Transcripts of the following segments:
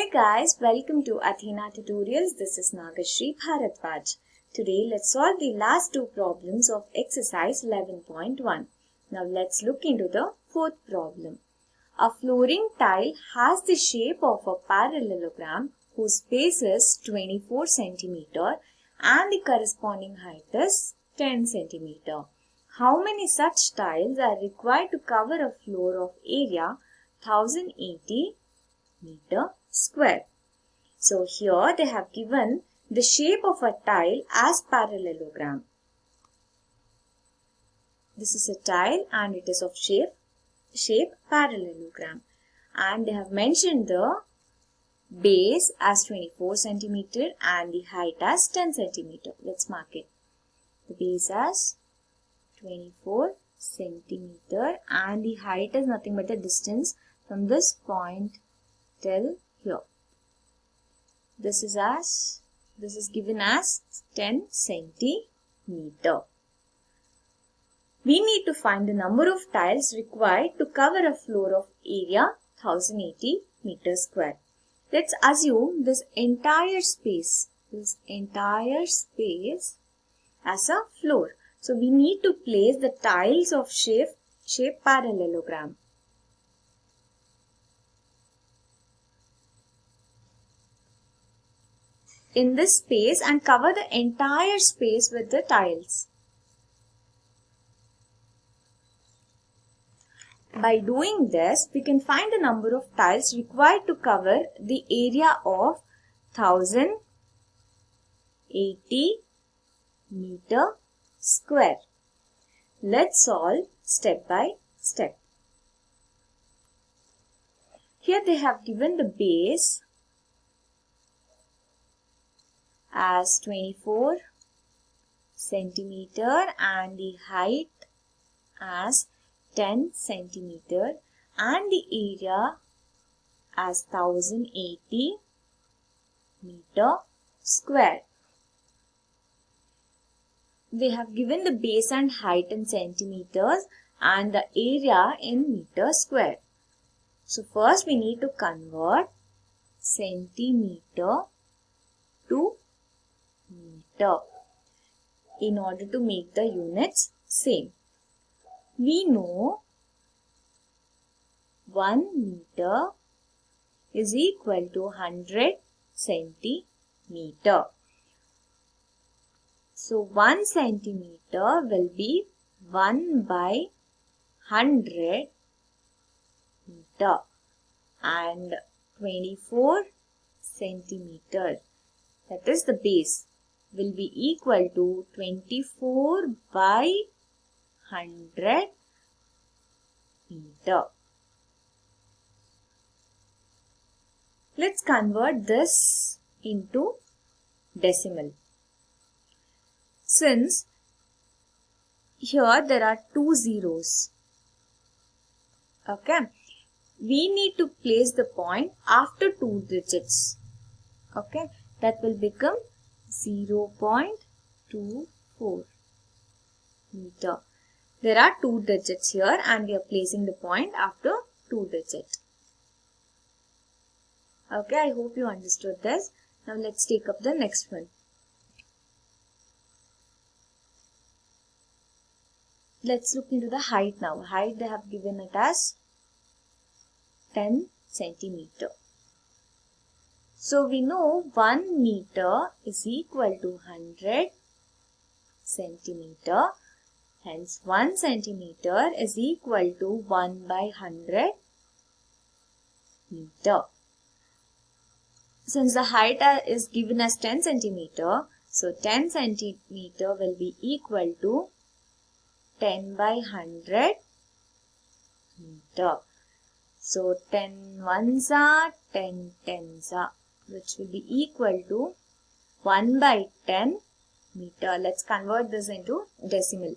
Hey guys, welcome to Athena Tutorials. This is Nagashri Bharadwaj. Today let's solve the last two problems of exercise 11.1. Now let's look into the fourth problem. A flooring tile has the shape of a parallelogram whose base is 24 cm and the corresponding height is 10 cm. How many such tiles are required to cover a floor of area 1080 meter square? So here they have given the shape of a tile as parallelogram. This is a tile and it is of shape parallelogram, and they have mentioned the base as 24 cm and the height as 10 cm. Let's mark it. The base as 24 cm and the height is nothing but the distance from this point till here. This is given as 10 centimeter. We need to find the number of tiles required to cover a floor of area 1080 meters square. Let's assume this entire space as a floor. So we need to place the tiles of shape parallelogram. In this space and cover the entire space with the tiles. By doing this, we can find the number of tiles required to cover the area of 1080 meter square. Let's solve step by step. Here they have given the base as 24 centimeter and the height as 10 centimeter and the area as 1080 meter square. They have given the base and height in centimeters and the area in meter square. So first we need to convert centimeter to meter in order to make the units same. We know 1 meter is equal to 100 centimeter. So 1 centimeter will be 1 by 100 meter and 24 centimeter, that is the base, will be equal to 24 by 100 meter. Let's convert this into decimal. Since here there are two zeros, okay, we need to place the point after two digits, okay, that will become 0.24 meter. There are two digits here and we are placing the point after two digits. Okay, I hope you understood this. Now let's take up the next one. Let's look into the height now. Height they have given it as 10 centimeter. So we know 1 meter is equal to 100 centimeter. Hence 1 centimeter is equal to 1 by 100 meter. Since the height is given as 10 centimeter, so 10 centimeter will be equal to 10 by 100 meter. So 10 ones are 10 tens are, which will be equal to 1 by 10 meter. Let's convert this into decimal.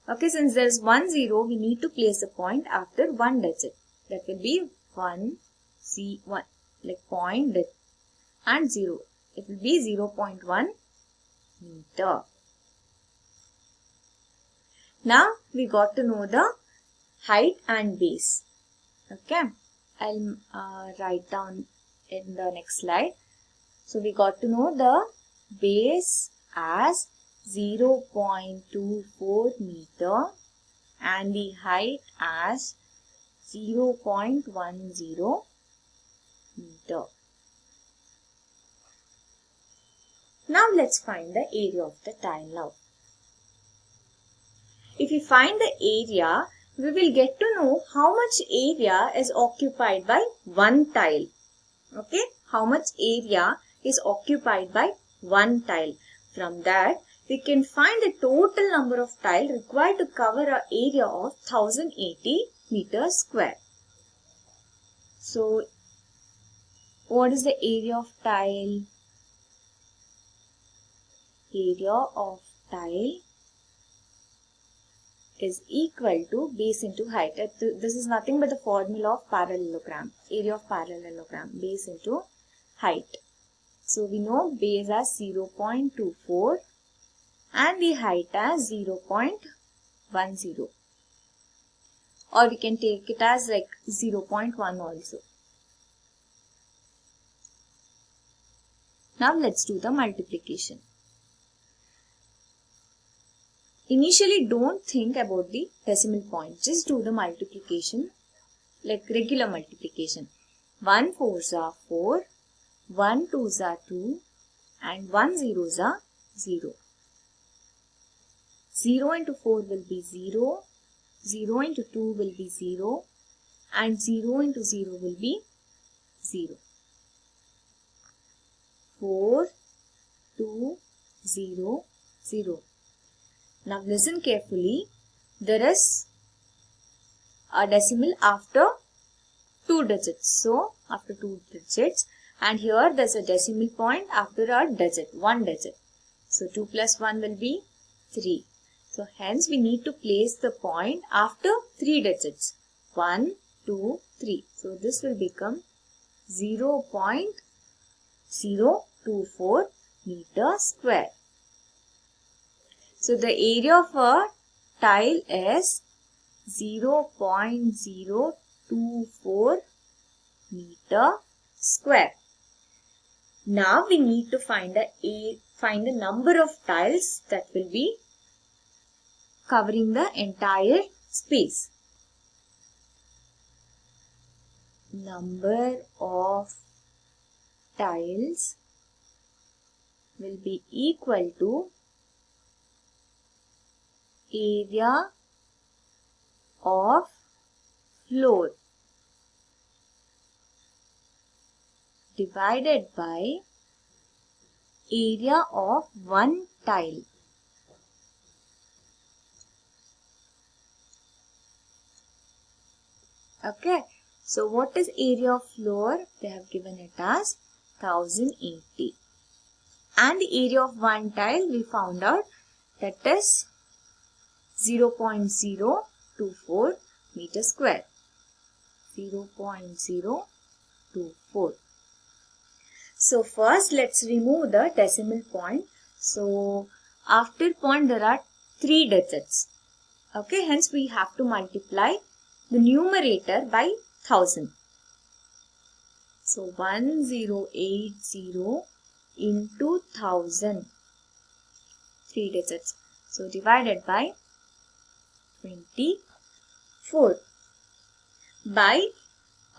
Okay, since there is 1 0, we need to place the point after one digit. That will be 1, C1, like point and 0. It will be 0.1 meter. Now we got to know the height and base. Okay, I'll write down in the next slide. So we got to know the base as 0.24 meter and the height as 0.10 meter. Now let's find the area of the tile now. If we find the area, we will get to know how much area is occupied by one tile. Okay, how much area is occupied by one tile. From that, we can find the total number of tiles required to cover an area of 1080 meters square. So, what is the area of tile? Area of tile is equal to base into height. This is nothing but the formula of parallelogram. Area of parallelogram, base into height. So we know base as 0.24 and the height as 0.10. Or we can take it as like 0.1 also. Now let's do the multiplication. Initially, don't think about the decimal point. Just do the multiplication like regular multiplication. 1 4s are 4, 1 2s are 2 and 1 zeros are 0. 0 into 4 will be 0, 0 into 2 will be 0 and 0 into 0 will be 0. 4, 2, 0, 0. Now listen carefully. There is a decimal after 2 digits. So after 2 digits, and here there's a decimal point after a digit, 1 digit. So 2 plus 1 will be 3. So hence we need to place the point after 3 digits. 1, 2, 3. So this will become 0.024 meter square. So the area of a tile is 0.024 meter square. Now we need to find the number of tiles that will be covering the entire space. Number of tiles will be equal to area of floor divided by area of one tile. Okay, so what is area of floor? They have given it as 1080. And the area of one tile we found out that is 0.024 meter square. 0.024. So first let's remove the decimal point. So after point there are 3 digits. Okay, hence we have to multiply the numerator by 1000. So 1080 into 1000. 3 digits. So divided by 24. By,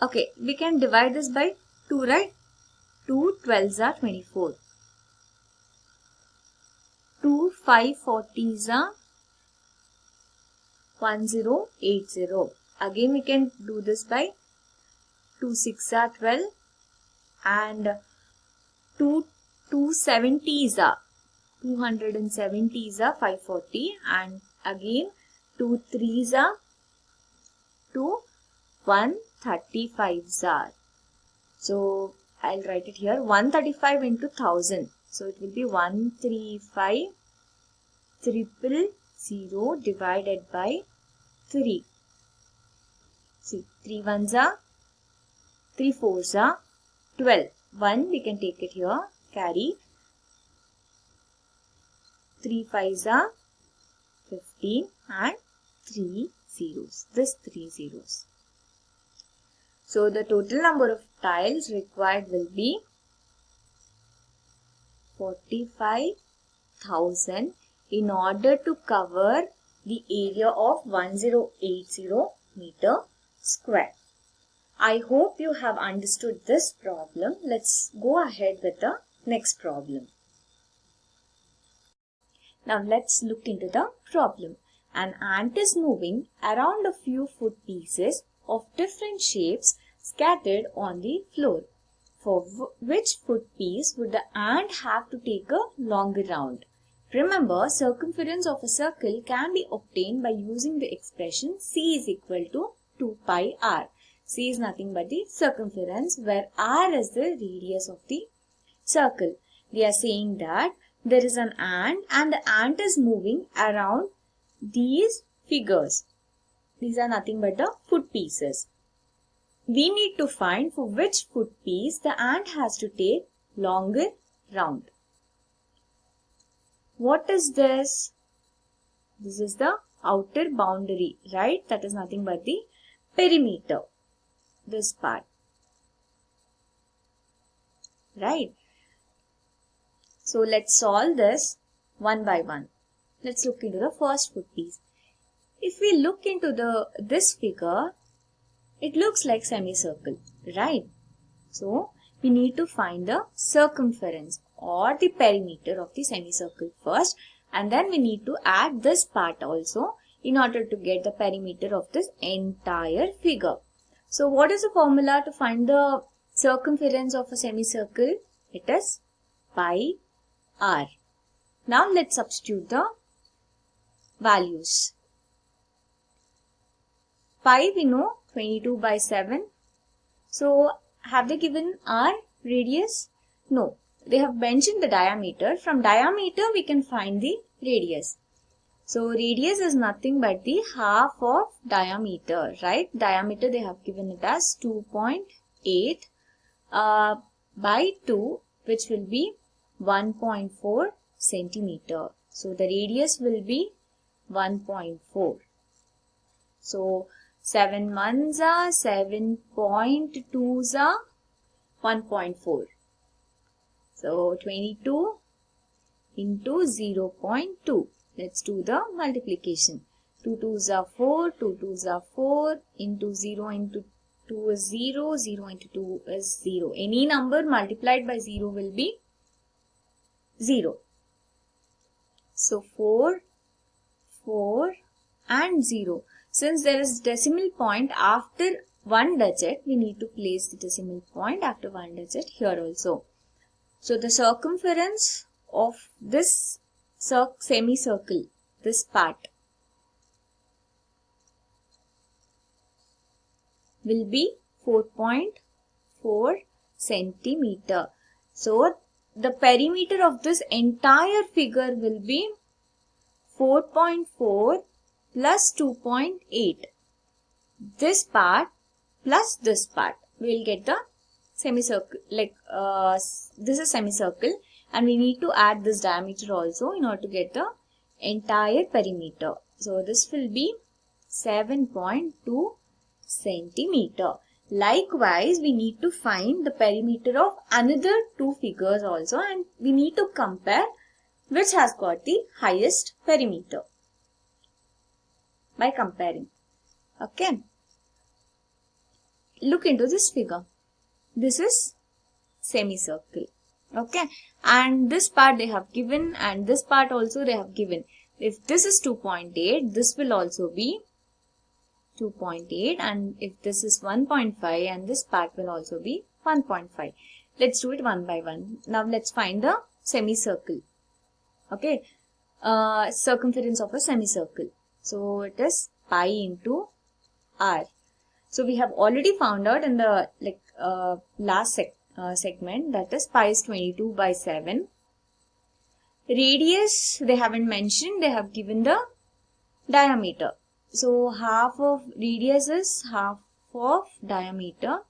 okay, we can divide this by 2, right? 2 12s are 24. 2 5 40s are 1080. Again we can do this by 2 6 are 12 and 2 270s are 270s are 540 and again 2 3s are 2 135s are. So I'll write it here 135 into 1000. So it will be 135 000 divided by 3. See, 3 1s are 3 4s are 12. 1 we can take it here, carry. 3 5s are 15 and 3 zeros. This 3 zeros. So the total number of tiles required will be 45,000 in order to cover the area of 1080 meter square. I hope you have understood this problem. Let's go ahead with the next problem. Now let's look into the problem. An ant is moving around a few foot pieces of different shapes scattered on the floor. For which foot piece would the ant have to take a longer round? Remember, circumference of a circle can be obtained by using the expression C is equal to 2 pi r. C is nothing but the circumference, where r is the radius of the circle. We are saying that there is an ant and the ant is moving around these figures. These are nothing but the foot pieces. We need to find for which foot piece the ant has to take longer round. What is this? This is the outer boundary, right? That is nothing but the perimeter. This part. Right? So let's solve this one by one. Let's look into the first foot piece. If we look into this figure, it looks like semicircle, right? So we need to find the circumference or the perimeter of the semicircle first, and then we need to add this part also in order to get the perimeter of this entire figure. So what is the formula to find the circumference of a semicircle? It is pi r. Now let's substitute the values. Pi we know 22 by 7. So have they given r radius? No. They have mentioned the diameter. From diameter we can find the radius. So radius is nothing but the half of diameter, right? Diameter they have given it as 2.8 by 2, which will be 1.4 centimeter. So the radius will be 1.4. So 7 ones are 7.2s are 1.4. So 22 into 0.2. Let's do the multiplication. 2 2s are 4, 2 2s are 4, into 0 into 2 is 0, 0 into 2 is 0. Any number multiplied by 0 will be 0. So 4, 4 and 0. Since there is decimal point after one digit, we need to place the decimal point after one digit here also. So the circumference of this semicircle, this part, will be 4.4 centimeter. So the perimeter of this entire figure will be 4.4 plus 2.8. This part plus this part. We will get the semicircle. This is semicircle, and we need to add this diameter also in order to get the entire perimeter. So this will be 7.2 centimeter. Likewise, we need to find the perimeter of another two figures also, and we need to compare which has got the highest perimeter by comparing. Okay. Look into this figure. This is semicircle. Okay. And this part they have given, and this part also they have given. If this is 2.8, this will also be 2.8, and if this is 1.5, and this part will also be 1.5. Let's do it one by one. Now let's find the semicircle. Okay. Circumference of a semicircle. So it is pi into r. So we have already found out in the last segment, that is pi is 22 by 7. Radius they haven't mentioned, they have given the diameter. So half of radius is half of diameter.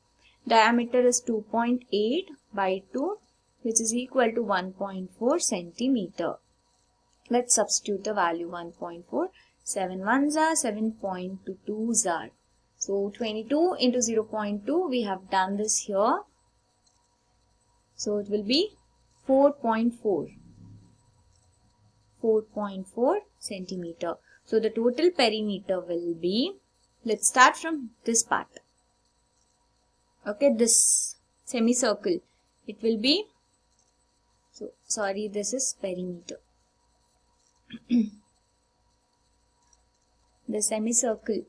Diameter is 2.8 by 2, which is equal to 1.4 centimeter. Let's substitute the value 1.4. 7 ones are 7.22s are. So 22 into 0.2, we have done this here. So it will be 4.4 centimeter. So the total perimeter will be, let's start from this part. Okay, this semicircle, it will be, so sorry, this is perimeter. The semicircle,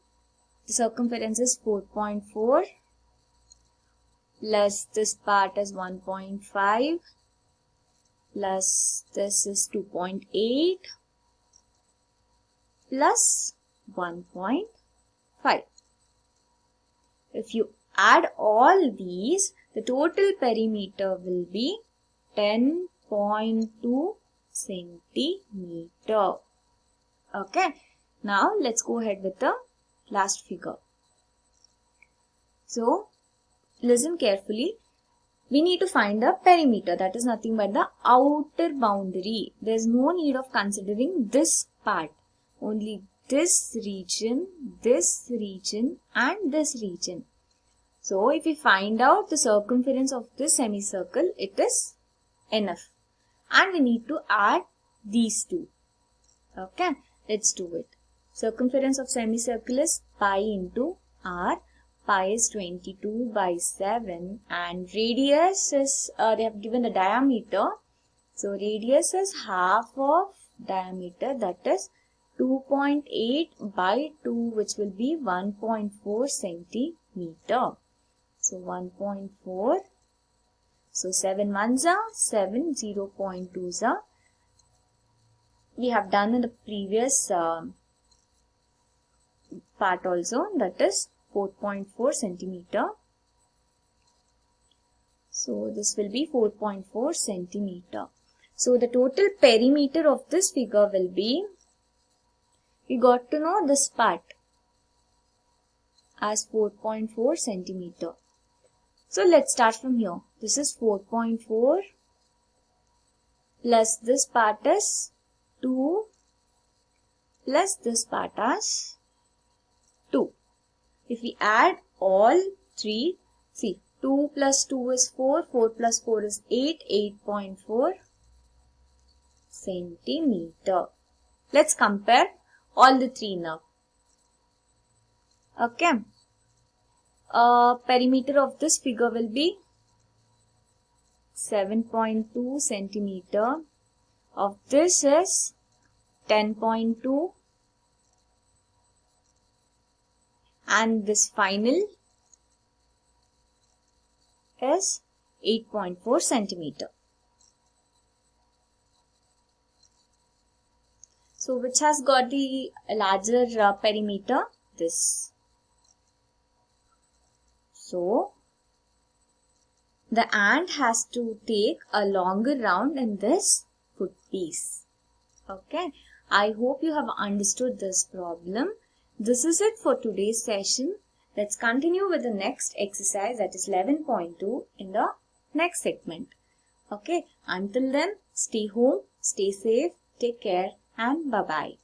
the circumference is 4.4 plus this part is 1.5 plus this is 2.8 plus 1.5. If you add all these, the total perimeter will be 10.2 centimeter. Okay. Now let's go ahead with the last figure. So listen carefully. We need to find the perimeter, that is nothing but the outer boundary. There is no need of considering this part. Only this region and this region. So if we find out the circumference of this semicircle, it is enough. And we need to add these two. Okay, let's do it. Circumference of semicircle is pi into r. Pi is 22 by 7 and radius is, they have given the diameter. So radius is half of diameter, that is 2.8 by 2, which will be 1.4 centimeter. So 1.4. So 7 ones are 7, 0.2s are. We have done in the previous part also, that is 4.4 centimeter. So this will be 4.4 centimeter. So the total perimeter of this figure will be, we got to know this part as 4.4 centimeter. So let's start from here. This is 4.4 plus this part is 2 plus this part as 2. If we add all three, see 2 plus 2 is 4, 4 plus 4 is 8, 8.4 centimeter. Let's compare all the three now. Okay. Perimeter of this figure will be 7.2 centimeter. Of this is 10.2. And this final is 8.4 centimeter. So which has got the larger perimeter? This. So the ant has to take a longer round in this foot piece. Okay. I hope you have understood this problem. This is it for today's session. Let's continue with the next exercise, that is 11.2 in the next segment. Okay. Until then, stay home, stay safe, take care and bye-bye.